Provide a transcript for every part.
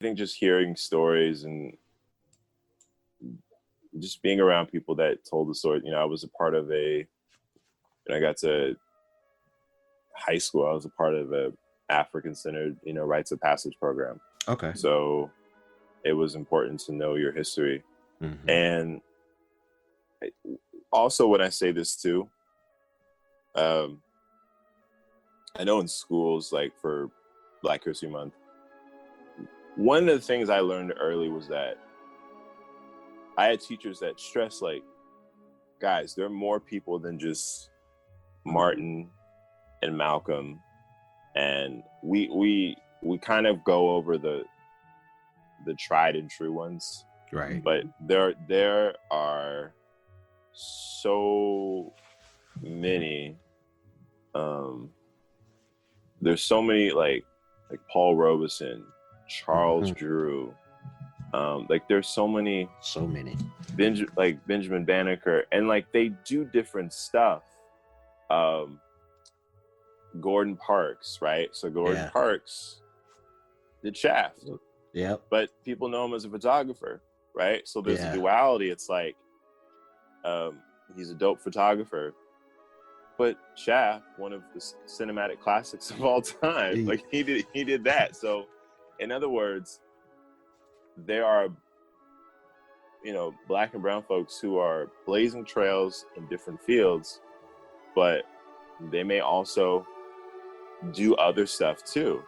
think just hearing stories and just being around people that told the story. I was a part of when I got to high school, I was a part of a African-centered, rites of passage program. Okay. So it was important to know your history. Mm-hmm. And also when I say this too, I know in schools, like for Black History Month, one of the things I learned early was that I had teachers that stressed, like, guys, there are more people than just Martin and Malcolm, and we kind of go over the tried and true ones, right? But there are so many. There's so many like Paul Robeson, Charles Drew. Like there's so many Benjamin Banneker, and like they do different stuff. Gordon Parks, right? So Gordon Parks did Shaft. Yep. But people know him as a photographer, right? So there's a duality. It's like he's a dope photographer, but Shaft, one of the cinematic classics of all time, like he did that. So in other words, there are Black and brown folks who are blazing trails in different fields, but they may also do other stuff too.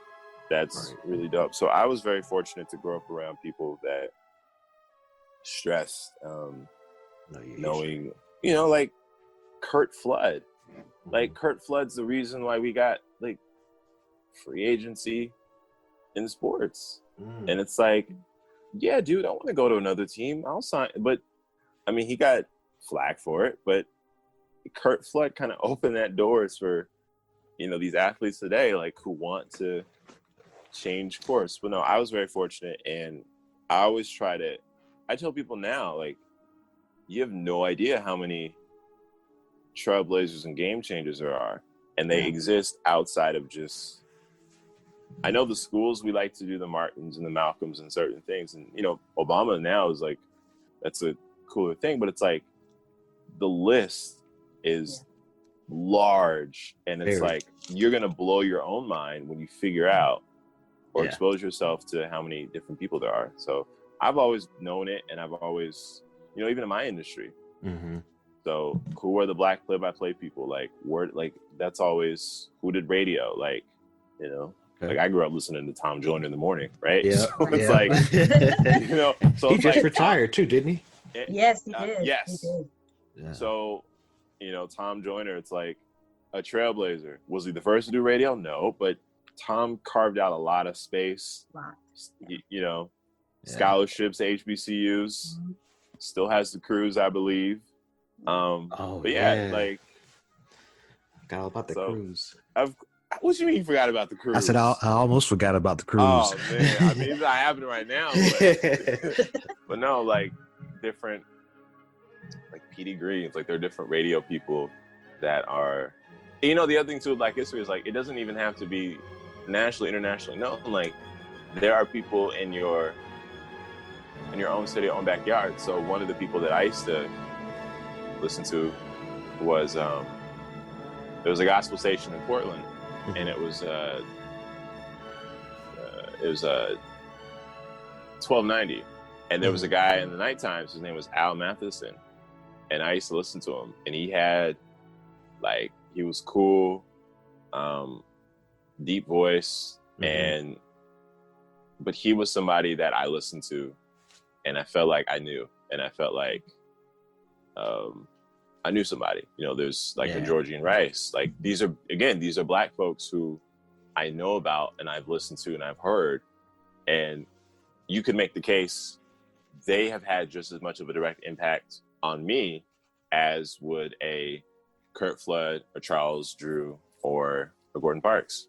That's really dope. So I was very fortunate to grow up around people that stressed knowing, like Kurt Flood. Like Kurt Flood's the reason why we got like free agency in sports. And it's like, yeah, dude, I want to go to another team. I'll sign. But I mean, he got flack for it, but Kurt Flood kind of opened that doors for, these athletes today, like who want to change course. But no, I was very fortunate, and I always I tell people now, like, you have no idea how many trailblazers and game changers there are, and they exist outside of just, I know the schools, we like to do the Martins and the Malcolms and certain things, and Obama now is like, that's a cooler thing, but it's like the list is large, and it's like you're gonna blow your own mind when you figure out or expose yourself to how many different people there are. So I've always known it, and I've always, even in my industry. So who are the Black play-by-play people? Like that's always who did radio, like like I grew up listening to Tom Joyner in the morning, right? Yeah. So it's like so he just retired too, didn't he? Yes, he did. Yes. He did. Yeah. So Tom Joyner, it's like a trailblazer. Was he the first to do radio? No, but Tom carved out a lot of space. Scholarships, HBCUs, still has the cruise, I believe. But like, forgot about the cruise. What do you mean you forgot about the cruise? I said I almost forgot about the cruise. Oh man, I mean it's not happening right now. But no, like different, like Petey Greens, like there are different radio people that are. The other thing too with Black history is like it doesn't even have to be nationally, internationally known. Like there are people in your own city, your own backyard. So one of the people that I used to listen to was there was a gospel station in Portland, and it was 1290, and there was a guy in the night times. His name was Al Matheson, and I used to listen to him, and he had he was cool, deep voice, but he was somebody that I listened to, and I felt like I knew, and I felt like I knew somebody. There's like a Georgian Rice. Like these are Black folks who I know about and I've listened to and I've heard, and you could make the case they have had just as much of a direct impact on me as would a Kurt Flood, or Charles Drew, or a Gordon Parks.